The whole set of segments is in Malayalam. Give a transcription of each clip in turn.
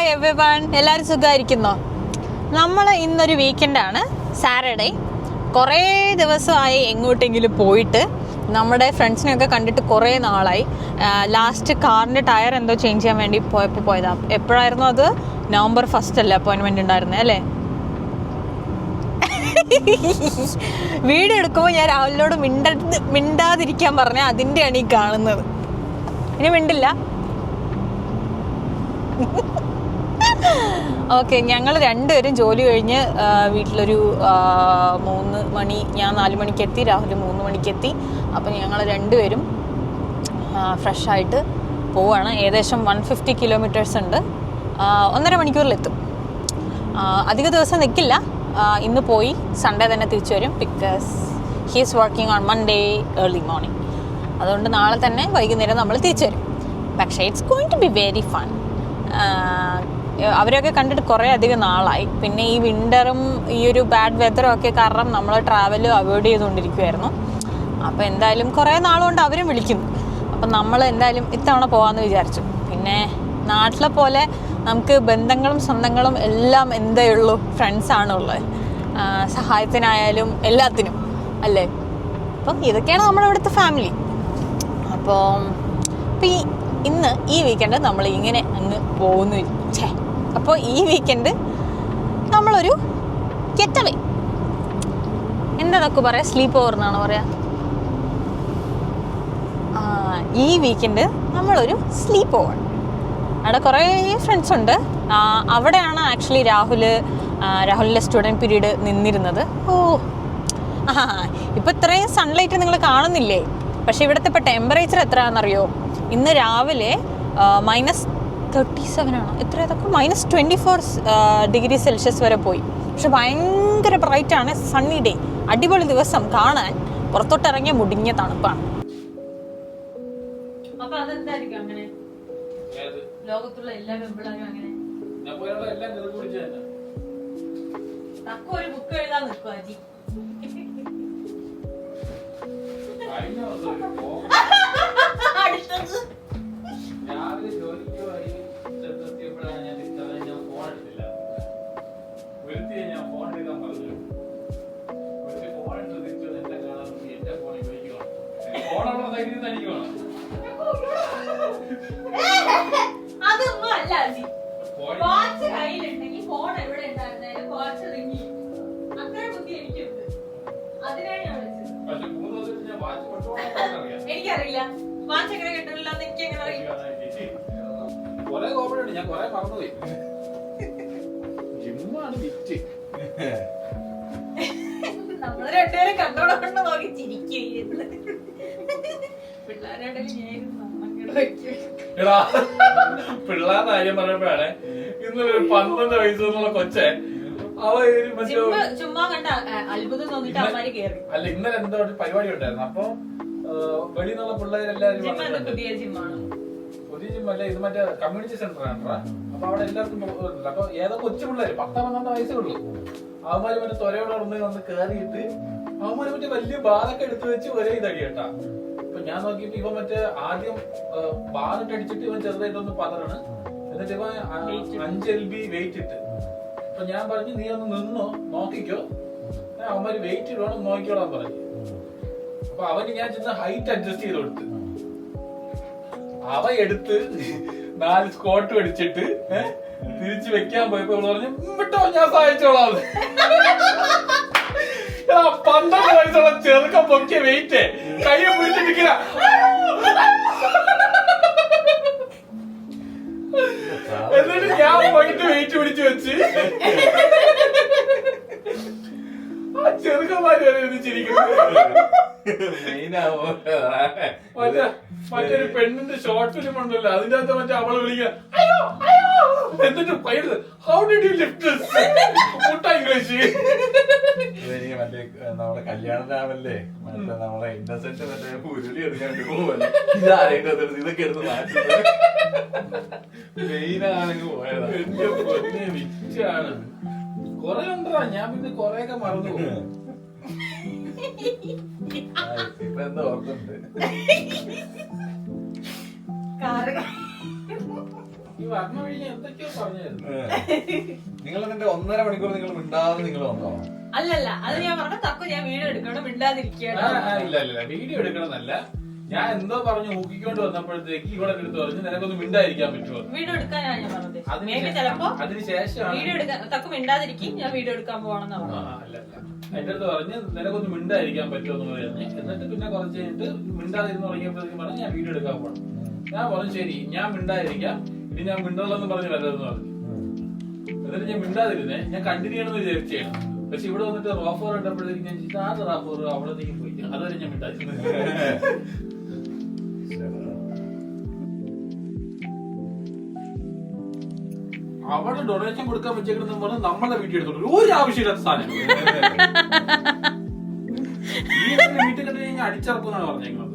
ഹായ് എവരിവൺ, എല്ലാവരും സുഖമായിരിക്കുന്നോ? നമ്മൾ ഇന്നൊരു വീക്കെൻഡാണ്, സാറ്റർഡേ. കുറേ ദിവസമായി എങ്ങോട്ടെങ്കിലും പോയിട്ട്. നമ്മുടെ ഫ്രണ്ട്സിനെയൊക്കെ കണ്ടിട്ട് കുറേ നാളായി. ലാസ്റ്റ് കാറിൻ്റെ ടയർ എന്തോ ചേഞ്ച് ചെയ്യാൻ വേണ്ടി പോയതാണ്. എപ്പോഴായിരുന്നു അത്? നവംബർ 1 അല്ലേ അപ്പോയിൻമെൻറ്റ് ഉണ്ടായിരുന്നത് അല്ലേ? വീഡിയോ എടുക്കുമ്പോൾ ഞാൻ രാഹുലിനോട് മിണ്ടാതിരിക്കാൻ പറഞ്ഞാൽ അതിൻ്റെയാണ് ഈ കാണുന്നത്. ഇനി മിണ്ടില്ല. ഓക്കെ, ഞങ്ങൾ രണ്ടുപേരും ജോലി കഴിഞ്ഞ് വീട്ടിലൊരു 3 മണി, ഞാൻ 4 മണിക്ക് എത്തി, രാഹുൽ 3 മണിക്ക് എത്തി. അപ്പം ഞങ്ങൾ രണ്ടുപേരും ഫ്രഷായിട്ട് പോവുകയാണ്. ഏകദേശം 150 കിലോമീറ്റേഴ്സ് ഉണ്ട്. 1.5 മണിക്കൂറിലെത്തും. അധിക ദിവസം നിൽക്കില്ല. ഇന്ന് പോയി സൺഡേ തന്നെ തിരിച്ചു വരും. Because he is working on Monday early morning. അതുകൊണ്ട് നാളെ തന്നെ വൈകുന്നേരം നമ്മൾ തിരിച്ചു വരും. പക്ഷേ it's going to be very fun. അവരൊക്കെ കണ്ടിട്ട് കുറേ അധികം നാളായി. പിന്നെ ഈ വിൻ്ററും ഈ ഒരു ബാഡ് വെതറും ഒക്കെ കാരണം നമ്മൾ ട്രാവൽ അവോയ്ഡ് ചെയ്തുകൊണ്ടിരിക്കുമായിരുന്നു. അപ്പോൾ എന്തായാലും കുറേ നാളുകൊണ്ട് അവരും വിളിക്കുന്നു. അപ്പം നമ്മൾ എന്തായാലും ഇത്തവണ പോകാമെന്ന് വിചാരിച്ചു. പിന്നെ നാട്ടിലെ പോലെ നമുക്ക് ബന്ധങ്ങളും സ്വന്തങ്ങളും എല്ലാം എന്തേ ഉള്ളൂ, ഫ്രണ്ട്സാണുള്ളത്. സഹായത്തിനായാലും എല്ലാത്തിനും അല്ലേ. അപ്പം ഇതൊക്കെയാണ് നമ്മുടെ ഇവിടുത്തെ ഫാമിലി. അപ്പോൾ ഇന്ന് ഈ വീക്കെൻഡ് നമ്മൾ ഇങ്ങനെ അങ്ങ് പോകുന്നു. അപ്പോൾ ഈ വീക്കെൻഡ് നമ്മളൊരു ഗെറ്റ്-അവേ, എന്താണൊക്കെ പറയാം, സ്ലീപ്പ് ഓവർ എന്നാണ് പറയാ. ഈ വീക്കെൻഡ് നമ്മളൊരു സ്ലീപ്പ് ഓവർ. അവിടെ കുറേ ഫ്രണ്ട്സ് ഉണ്ട്. അവിടെയാണ് ആക്ച്വലി രാഹുലിൻ്റെ സ്റ്റുഡൻറ്റ് പീരീഡ് നിന്നിരുന്നത്. ഇപ്പോൾ ഇത്രയും സൺലൈറ്റ് നിങ്ങൾ കാണുന്നില്ലേ? പക്ഷേ ഇവിടുത്തെ ഇപ്പോൾ ടെമ്പറേച്ചർ എത്രയാണെന്നറിയോ? ഇന്ന് രാവിലെ -37 ആണ്. എത്രയൊക്കെ -24 ഡിഗ്രി സെൽഷ്യസ് വരെ പോയി. പക്ഷെ ഭയങ്കര ബ്രൈറ്റാണ്. സണ്ണി ഡേ, അടിപൊളി ദിവസം കാണാൻ. പുറത്തോട്ടിറങ്ങിയ മുടിഞ്ഞ തണുപ്പാണ്. അപ്പൊ അതെന്തായിരിക്കും അങ്ങനെ? ലോകത്തുള്ള എല്ലാ പെമ്പിളാരും അങ്ങനെ ഒരു ബുക്ക് എഴുതാൻ നിൽക്കും അജി. രാവിലെ ജോലിക്ക് പോയി എത്തിയപ്പോഴാണ് ഞാൻ ഫോൺ എടുത്തില്ല. ഒരുത്തി ഞാൻ ഫോൺ എടുക്കാൻ പറഞ്ഞു. ഒരു ഫോൺ എടുത്ത് തിരിച്ചു എന്നെ കാണാൻ എന്റെ ഫോണിൽ ഉപയോഗിക്കുക. ഫോണുള്ള സൈഡിൽ നിന്ന് എനിക്ക് വേണം. അതൊന്നും അല്ല അജി. വാച്ച് കയ്യിലുണ്ടെങ്കിൽ ഫോൺ എവിടെ ഉണ്ടായിരുന്നാലും വാച്ച് റിങ്ങി. അത്ര ബുദ്ധി എനിക്കുണ്ട്. അതിനാണ് ഞാൻ വിളിച്ചത്. പക്ഷെ 3 ദിവസം ഞാൻ വാച്ച് കൊണ്ടുപോകാൻ എനിക്കറിയില്ല. വാച്ച് എങ്ങനെ കിട്ടില്ല എന്ന് എനിക്ക് എങ്ങനെ അറിയാം? കൊറേ കോമഡി ഞാൻ കൊറേ മറന്നുപോയി. ജിമ്മാണ് വിറ്റ്. നമ്മള് രണ്ടുപേരും കണ്ടോടെ നോക്കി ചിരിക്കും. പിള്ളേരുടെ പിള്ളേരുടെ കാര്യം പറയുമ്പോഴാണ് ഇന്നലെ ഒരു 12 വയസ്സെന്നുള്ള കൊച്ചെ ചുമ്മാ കണ്ട അത്ഭുതം തോന്നിട്ട് അവന്മാര് കേറി. അല്ല, ഇന്നലെ എന്തോ ഒരു പരിപാടി ഉണ്ടായിരുന്നു. അപ്പൊ വെളിയിൽ നിന്നുള്ള പിള്ളേരെല്ലാരും പുതിയ ജിമ്മാണ്. പുതിയ ജിമ്മല്ല, ഇത് മറ്റേ കമ്മ്യൂണിറ്റി സെന്റർ ആണ്. അപ്പൊ അവിടെ എല്ലാവർക്കും പോകുന്നുണ്ട്. അപ്പൊ ഏതോ കൊച്ചു പിള്ളേര് 10-12 വയസ്സേ ഉള്ളൂ. അവന്മാര് മറ്റേ തൊരയോടെ വന്ന് കയറിയിട്ട് അവന്മാര് മറ്റേ വലിയ ബാലൊക്കെ എടുത്തു വെച്ച് ഒരേ ഇതടി കേട്ടാ. അപ്പൊ ഞാൻ നോക്കിയിട്ട് ഇവൻ മറ്റേ ആദ്യം ബാലിട്ട് അടിച്ചിട്ട് ഇവൻ ചെറുതായിട്ടൊന്ന് പതറാണ്. എന്നിട്ട് ഇവൻ 5 LB വെയിറ്റ് ഇട്ട്. അപ്പൊ ഞാൻ പറഞ്ഞു, നീ ഒന്ന് നിന്നോ, നോക്കിക്കോ, അവന്മാര് വെയിറ്റ് ഇടണം, നോക്കിക്കോളാൻ പറഞ്ഞു. അപ്പൊ അവന് ഞാൻ ചെന്ന് ഹൈറ്റ് അഡ്ജസ്റ്റ് ചെയ്ത് കൊടുത്ത്. അവ എടുത്ത് 4 സ്ക്വാട്ട് അടിച്ചിട്ട് തിരിച്ചു വെക്കാൻ പോയപ്പോ ഇവള് പറഞ്ഞു, വിട്ടോ ഞാൻ സഹായിച്ചോളാം. 12 വയസ്സുള്ള ചെറുക്കം പൊക്കിയ വെയിറ്റ് കയ്യെ പിടിച്ചിരിക്കുന്ന. എന്നിട്ട് ഞാൻ പോയിട്ട് വെയിറ്റ് പിടിച്ചു വെച്ച് ആ ചെറുക്കന്മാര് വരെ ചിരിക്കുന്നു. മറ്റൊരു പെണ്ണിന്റെ ഷോർട്ട് ഫിലിം ഉണ്ടല്ലോ, അതിന്റെ അകത്ത് മറ്റേ അവള് വിളിക്കുക, എന്നിട്ട് how did you lift this? മുട്ട ഇംഗ്ലീഷ്. മറ്റേ നമ്മുടെ കല്യാണ രാമല്ലേ, മറ്റേ നമ്മളെ ഇന്നസെന്റ് മറ്റേ ഉരുളി എടുക്കാണ്ട് പോവല്ലേ, ഇതൊക്കെ എടുത്ത് മാറ്റുന്നത് മെയിനാണെങ്കിൽ പോയതാ. എന്റെ പൊന്നെ വിറ്റാണ്. കൊറേ ഉണ്ടോ, ഞാൻ പിന്നെ കൊറേയൊക്കെ മറന്നു പോകും. ഇപ്പൊ എന്താ ഓർക്കുന്നുണ്ട്? ഈ വരണ വഴി ഞാൻ എന്തൊക്കെയോ പറഞ്ഞായിരുന്നു. നിങ്ങൾ എന്നിട്ട് 1.5 മണിക്കൂർ നിങ്ങൾ മിണ്ടാതെ നിങ്ങൾ വന്നോ? അല്ലല്ല, അത് ഞാൻ പറഞ്ഞ തക്കു ഞാൻ വീഡിയോ എടുക്കണം, മിണ്ടാതിരിക്കുകയാണ്. ഇല്ല വീഡിയോ എടുക്കണമെന്നല്ല, ഞാൻ എന്തോ പറഞ്ഞു ഊക്കിക്കൊണ്ട് വന്നപ്പോഴത്തേക്ക് ഇവിടെ എടുത്ത് പറഞ്ഞു നിനക്കൊന്ന് മിണ്ടായിരിക്കാൻ പറ്റുമോ. വീഡിയോ എടുക്കാനാണ് ഞാൻ പറഞ്ഞത്. ചിലപ്പോ അതിനുശേഷം വീഡിയോ എടുക്കാൻ തക്കു മിണ്ടാതിരിക്കും, ഞാൻ വീഡിയോ എടുക്കാൻ പോകണമെന്നാ പറഞ്ഞത്. അല്ല എന്റെ അടുത്ത് പറഞ്ഞ് നിനക്കൊന്ന് മിണ്ടായിരിക്കാൻ പറ്റുമോ എന്ന് പറഞ്ഞു. എന്നിട്ട് പിന്നെ കുറച്ച് കഴിഞ്ഞിട്ട് മിണ്ടാതിരുന്ന് തുടങ്ങിയപ്പോഴത്തേക്കും പറഞ്ഞു ഞാൻ വീഡിയോ എടുക്കാൻ പോകണം. ഞാൻ പറഞ്ഞു ശരി ഞാൻ മിണ്ടാതിരിക്കാം, ഇനി ഞാൻ മിണ്ടുള്ളെന്ന് പറഞ്ഞ് വരരുതെന്ന് പറഞ്ഞു. എന്നിട്ട് ഞാൻ മിണ്ടാതിരുന്നേ, ഞാൻ കണ്ടിന്യൂ ചെയ്യണമെന്ന് വിചാരിച്ചാണ്. പക്ഷെ ഇവിടെ വന്നിട്ട് റോഫോർ ഇട്ടപ്പോഴത്തേക്ക് ഞാൻ ചിന്ത റോഫോർ അവിടത്തേക്ക് പോയി. അതുവരെ ഞാൻ മിണ്ടായിരുന്നു. അവിടെ ഡൊണേഷൻ കൊടുക്കാൻ വെച്ചേക്കണം പറഞ്ഞ് നമ്മളെ വീട്ടിൽ എടുത്തോളൂ. ഒരു ആവശ്യമില്ലാത്ത സാധനം ഈ വീട്ടിൽ കണ്ടു കഴിഞ്ഞാൽ അടിച്ചിറക്കുമെന്നാണ് പറഞ്ഞേക്കുന്നത്.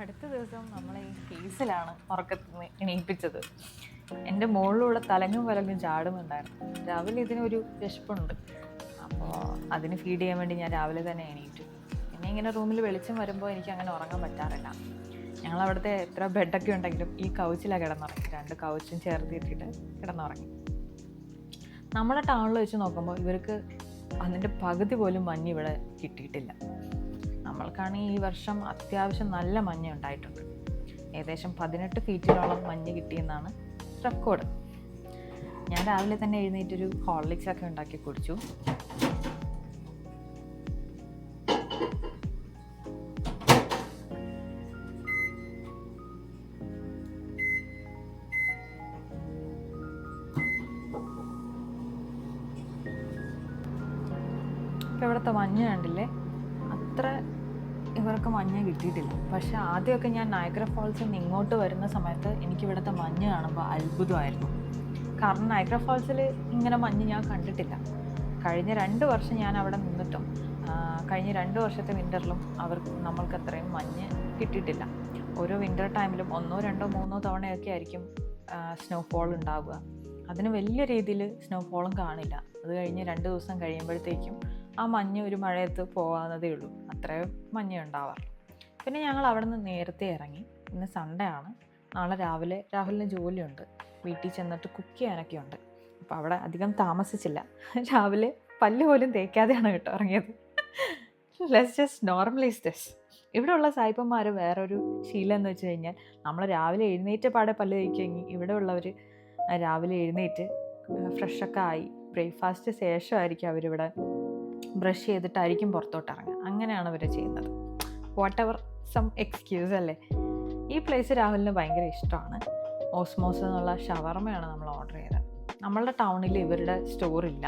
അടുത്ത ദിവസം നമ്മളെ ഈ കേസിലാണ് ഉറക്കത്തിൽ നിന്ന് എണീപ്പിച്ചത്. എൻ്റെ മുകളിലുള്ള തലങ്ങും വലങ്ങും ചാടുന്നുണ്ടായിരുന്നു. രാവിലെ ഇതിനൊരു വിശപ്പുണ്ട്, അപ്പോൾ അതിന് ഫീഡ് ചെയ്യാൻ വേണ്ടി ഞാൻ രാവിലെ തന്നെ എണീറ്റു. പിന്നെ ഇങ്ങനെ റൂമിൽ വെളിച്ചം വരുമ്പോൾ എനിക്ക് അങ്ങനെ ഉറങ്ങാൻ പറ്റാറില്ല. ഞങ്ങളവിടുത്തെ എത്ര ബെഡൊക്കെ ഉണ്ടെങ്കിലും ഈ കൗച്ചിലാണ് കിടന്നുറങ്ങി. 2 കൗച്ചും ചേർത്തിട്ടിട്ട് കിടന്നുറങ്ങി. നമ്മുടെ ടൗണിൽ വെച്ച് നോക്കുമ്പോൾ ഇവർക്ക് അതിൻ്റെ പകുതി പോലും മഞ്ഞ് ഇവിടെ കിട്ടിയിട്ടില്ല. നമ്മൾക്കാണെങ്കിൽ ഈ വർഷം അത്യാവശ്യം നല്ല മഞ്ഞ് ഉണ്ടായിട്ടുണ്ട്. ഏകദേശം 18 ഫീറ്റിലോളം മഞ്ഞ് കിട്ടിയെന്നാണ് റെക്കോർഡ്. ഞാൻ രാവിലെ തന്നെ എഴുന്നേറ്റൊരു ഹോർലിക്സ് ഒക്കെ ഉണ്ടാക്കി കുടിച്ചു. ഇപ്പം ഇവിടുത്തെ മഞ്ഞ് കണ്ടില്ലേ, അത്ര ഇവർക്ക് മഞ്ഞ് കിട്ടിയിട്ടില്ല. പക്ഷെ ആദ്യമൊക്കെ ഞാൻ നയഗ്ര ഫാൾസിൽ നിന്ന് ഇങ്ങോട്ട് വരുന്ന സമയത്ത് എനിക്കിവിടുത്തെ മഞ്ഞ് കാണുമ്പോൾ അത്ഭുതമായിരുന്നു. കാരണം നയഗ്ര ഫാൾസിൽ ഇങ്ങനെ മഞ്ഞ് ഞാൻ കണ്ടിട്ടില്ല. കഴിഞ്ഞ 2 വർഷം ഞാൻ അവിടെ നിന്നിട്ടും കഴിഞ്ഞ 2 വർഷത്തെ വിൻ്ററിലും നമ്മൾക്ക് അത്രയും മഞ്ഞ് കിട്ടിയിട്ടില്ല. ഓരോ വിൻ്റർ ടൈമിലും 1, 2, 3 തവണയൊക്കെ ആയിരിക്കും സ്നോഫോൾ ഉണ്ടാവുക. അതിന് വലിയ രീതിയിൽ സ്നോഫോളും കാണില്ല. അത് കഴിഞ്ഞ് 2 ദിവസം കഴിയുമ്പോഴത്തേക്കും ആ മഞ്ഞ് ഒരു മഴയത്ത് പോകാവുന്നതേ ഉള്ളൂ. അത്രയും മഞ്ഞ് ഉണ്ടാവാറ്. പിന്നെ ഞങ്ങൾ അവിടെ നിന്ന് നേരത്തെ ഇറങ്ങി. ഇന്ന് സൺഡേ ആണ്. നാളെ രാഹുലിന് ജോലിയുണ്ട്. വീട്ടിൽ ചെന്നിട്ട് കുക്ക് ചെയ്യാനൊക്കെ ഉണ്ട്. അപ്പോൾ അവിടെ അധികം താമസിച്ചില്ല. രാവിലെ പല്ല് പോലും തേക്കാതെയാണ് കേട്ടോ ഇറങ്ങിയത്. Let's just normalise this. ഇവിടെയുള്ള സായിപ്പന്മാർ വേറൊരു ശീലം എന്ന് വെച്ച് കഴിഞ്ഞാൽ നമ്മൾ രാവിലെ എഴുന്നേറ്റ് പാടെ പല്ല് തേക്കുമെങ്കിൽ ഇവിടെ ഉള്ളവർ രാവിലെ എഴുന്നേറ്റ് ഫ്രഷൊക്കെ ആയി ബ്രേക്ക്ഫാസ്റ്റ് ശേഷമായിരിക്കും അവരിവിടെ ബ്രഷ് ചെയ്തിട്ടായിരിക്കും പുറത്തോട്ട് ഇറങ്ങുക. അങ്ങനെയാണ് അവർ ചെയ്യുന്നത്. വാട്ട് എവർ സം എക്സ്ക്യൂസ് അല്ലേ. ഈ പ്ലേസ് രാഹുലിന് ഭയങ്കര ഇഷ്ടമാണ്. ഓസ്മോസ് എന്നുള്ള ഷവർമയാണ് നമ്മൾ ഓർഡർ ചെയ്തത്. നമ്മളുടെ ടൗണിൽ ഇവരുടെ സ്റ്റോറില്ല.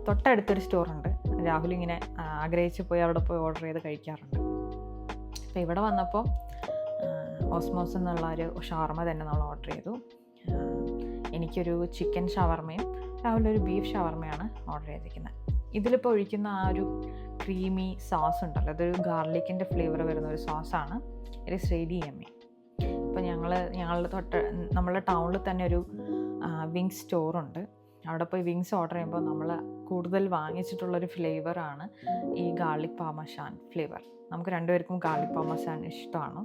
തൊട്ടടുത്തൊരു സ്റ്റോറുണ്ട്. രാഹുൽ ഇങ്ങനെ ആഗ്രഹിച്ച് പോയി അവിടെ പോയി ഓർഡർ ചെയ്ത് കഴിക്കാറുണ്ട്. അപ്പോൾ ഇവിടെ വന്നപ്പോൾ ഓസ്മോസ് എന്നുള്ള ഒരു ഷവർമ തന്നെ നമ്മൾ ഓർഡർ ചെയ്തു. എനിക്കൊരു ചിക്കൻ ഷവർമയും രാഹുലൊരു ബീഫ് ഷവർമയാണ് ഓർഡർ ചെയ്തിരിക്കുന്നത്. ഇതിലിപ്പോൾ ഒഴിക്കുന്ന ആ ഒരു ക്രീമി സോസ് ഉണ്ടല്ലോ, അതൊരു ഗാർലിക്കിൻ്റെ ഫ്ലേവർ വരുന്ന ഒരു സോസാണ്. It is really yummy. അപ്പോൾ നമ്മളുടെ ടൗണിൽ തന്നെ ഒരു വിങ്സ് സ്റ്റോറുണ്ട്. അവിടെ പോയി വിങ്സ് ഓർഡർ ചെയ്യുമ്പോൾ നമ്മൾ കൂടുതൽ വാങ്ങിച്ചിട്ടുള്ളൊരു ഫ്ലേവറാണ് ഈ ഗാർലിക് പാർമസാൻ ഫ്ലേവർ. നമുക്ക് രണ്ടുപേർക്കും ഗാർലിക് പാർമസാൻ ഇഷ്ടമാണ്.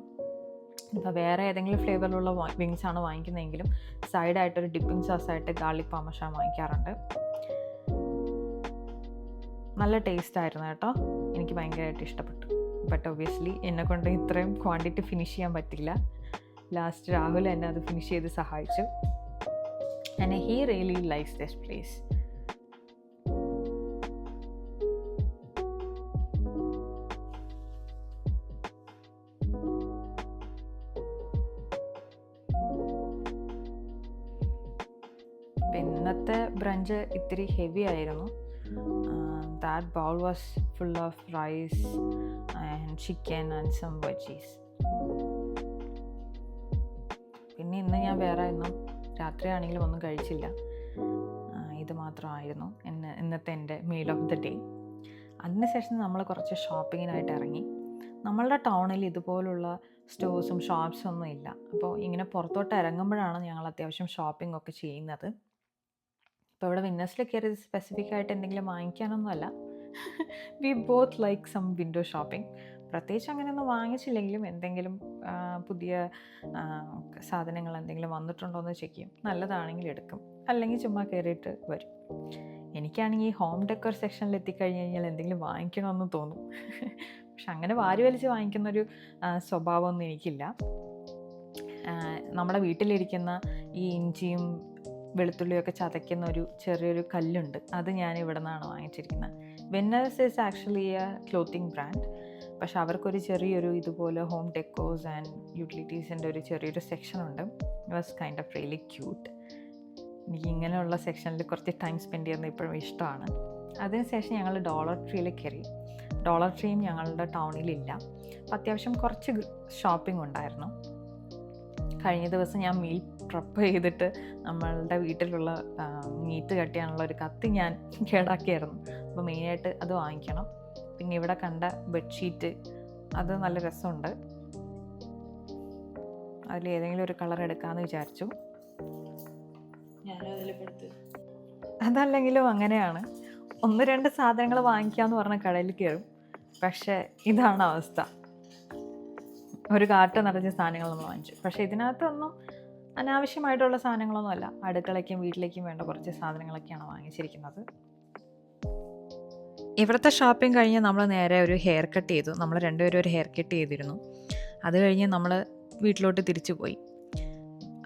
ഇപ്പോൾ വേറെ ഏതെങ്കിലും ഫ്ലേവറിലുള്ള വിങ്സ് ആണ് വാങ്ങിക്കുന്നതെങ്കിലും സൈഡായിട്ടൊരു ഡിപ്പിംഗ് സോസായിട്ട് ഗാർലിക് പാർമസാൻ വാങ്ങിക്കാറുണ്ട്. നല്ല ടേസ്റ്റായിരുന്നു കേട്ടോ, എനിക്ക് ഭയങ്കരമായിട്ട് ഇഷ്ടപ്പെട്ടു. ബട്ട് ഒബ്വിയസ്ലി എന്നെക്കൊണ്ട് ഇത്രയും ക്വാണ്ടിറ്റി ഫിനിഷ് ചെയ്യാൻ പറ്റില്ല. ലാസ്റ്റ് രാഹുൽ എന്നെ അത് ഫിനിഷ് ചെയ്ത് സഹായിച്ചു. And he really likes this place. ഇന്നത്തെ ബ്രഞ്ച് ഇത്തിരി ഹെവി ആയിരുന്നു. That bowl was full of rice and chicken and some veggies. പിന്നെ ഇന്ന് ഞാൻ വേറെ ഒന്നും രാത്രിയാണെങ്കിലും ഒന്നും കഴിച്ചില്ല. ഇത് മാത്രമായിരുന്നു ഇന്നത്തെ എൻ്റെ മീൽ ഓഫ് ദ ഡേ. അതിനുശേഷം നമ്മൾ കുറച്ച് ഷോപ്പിങ്ങിനായിട്ട് ഇറങ്ങി. നമ്മളുടെ ടൗണിൽ ഇതുപോലുള്ള സ്റ്റോഴ്സും ഷോപ്സും ഒന്നും ഇല്ല. അപ്പോൾ ഇങ്ങനെ പുറത്തോട്ട് ഇറങ്ങുമ്പോഴാണ് ഞങ്ങൾ അത്യാവശ്യം ഷോപ്പിംഗ് ഒക്കെ ചെയ്യുന്നത്. അപ്പോൾ ഇവിടെ വിന്നേഴ്സിൽ കയറി സ്പെസിഫിക് ആയിട്ട് എന്തെങ്കിലും വാങ്ങിക്കാനൊന്നുമല്ല. We both like some window shopping. പ്രത്യേകിച്ച് അങ്ങനെയൊന്നും വാങ്ങിച്ചില്ലെങ്കിലും എന്തെങ്കിലും പുതിയ സാധനങ്ങൾ എന്തെങ്കിലും വന്നിട്ടുണ്ടോ എന്ന് ചെക്ക് ചെയ്യും. നല്ലതാണെങ്കിൽ എടുക്കും, അല്ലെങ്കിൽ ചുമ്മാ കയറിയിട്ട് വരും. എനിക്കാണെങ്കിൽ ഹോം ഡെക്കോർ സെക്ഷനിൽ എത്തിക്കഴിഞ്ഞ് കഴിഞ്ഞാൽ എന്തെങ്കിലും വാങ്ങിക്കണമെന്ന് തോന്നും. പക്ഷെ അങ്ങനെ വാരി വലിച്ച് വാങ്ങിക്കുന്നൊരു സ്വഭാവമൊന്നും എനിക്കില്ല. നമ്മുടെ വീട്ടിലിരിക്കുന്ന ഈ ഇഞ്ചിയും വെളുത്തുള്ളിയൊക്കെ ചതയ്ക്കുന്ന ഒരു ചെറിയൊരു കല്ലുണ്ട്, അത് ഞാൻ ഇവിടെ നിന്നാണ് വാങ്ങിച്ചിരിക്കുന്നത്. Winners is actually a clothing brand. പക്ഷെ അവർക്കൊരു ചെറിയൊരു ഇതുപോലെ ഹോം ഡെക്കോസ് ആൻഡ് യൂട്ടിലിറ്റീസിൻ്റെ ഒരു ചെറിയൊരു സെക്ഷനുണ്ട്. It was kind of really cute. എനിക്ക് ഇങ്ങനെയുള്ള സെക്ഷനിൽ കുറച്ച് ടൈം സ്പെൻഡ് ചെയ്യുന്നത് ഇപ്പോഴും ഇഷ്ടമാണ്. അതിനുശേഷം ഞങ്ങൾ ഡോളർ ട്രീയിൽ കയറി. ഡോളർ ട്രീയും ഞങ്ങളുടെ ടൗണിലില്ല. അപ്പോൾ അത്യാവശ്യം കുറച്ച് ഷോപ്പിംഗ് ഉണ്ടായിരുന്നു. കഴിഞ്ഞ ദിവസം ഞാൻ മീൽ പ്രിപ്പയർ ചെയ്തിട്ട് നമ്മളുടെ വീട്ടിലുള്ള മീറ്റ് കട്ട് ചെയ്യാനുള്ള ഒരു കത്തി ഞാൻ കേടാക്കിയായിരുന്നു. അപ്പോൾ മെയിനായിട്ട് അത് വാങ്ങിക്കണം. പിന്നെ ഇവിടെ കണ്ട ബെഡ്ഷീറ്റ്, അത് നല്ല രസമുണ്ട്. അതിലേതെങ്കിലും ഒരു കളർ എടുക്കാമെന്ന് വിചാരിച്ചു. അതല്ലെങ്കിലും അങ്ങനെയാണ്, 1-2 സാധനങ്ങൾ വാങ്ങിക്കാമെന്ന് പറഞ്ഞ കടയിൽ കയറും. പക്ഷേ ഇതാണ് അവസ്ഥ. ഒരു കാർട്ട് നിറഞ്ഞ സാധനങ്ങൾ നമ്മൾ വാങ്ങിച്ചു. പക്ഷേ ഇതിനകത്തൊന്നും അനാവശ്യമായിട്ടുള്ള സാധനങ്ങളൊന്നുമല്ല. അടുക്കളയ്ക്കും വീട്ടിലേക്കും വേണ്ട കുറച്ച് സാധനങ്ങളൊക്കെയാണ് വാങ്ങിച്ചിരിക്കുന്നത്. ഇവിടുത്തെ ഷോപ്പിംഗ് കഴിഞ്ഞ് നമ്മൾ നേരെ ഒരു ഹെയർ കട്ട് ചെയ്തു. നമ്മൾ രണ്ടുപേരും ഒരു ഹെയർ കട്ട് ചെയ്തിരുന്നു. അത് കഴിഞ്ഞ് നമ്മൾ വീട്ടിലോട്ട് തിരിച്ചു പോയി.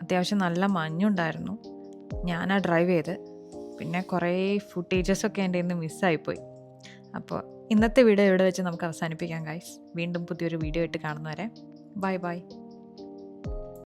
അത്യാവശ്യം നല്ല മഞ്ഞുണ്ടായിരുന്നു. ഞാനാ ഡ്രൈവ് ചെയ്ത്. പിന്നെ കുറേ ഫുട്ടേജസൊക്കെ എൻ്റെ ഇന്ന് മിസ്സായിപ്പോയി. അപ്പോൾ ഇന്നത്തെ വീഡിയോ ഇവിടെ വെച്ച് നമുക്ക് അവസാനിപ്പിക്കാം ഗൈസ്. വീണ്ടും പുതിയൊരു വീഡിയോ ആയിട്ട് കാണുന്നവരെ ബൈ ബൈ.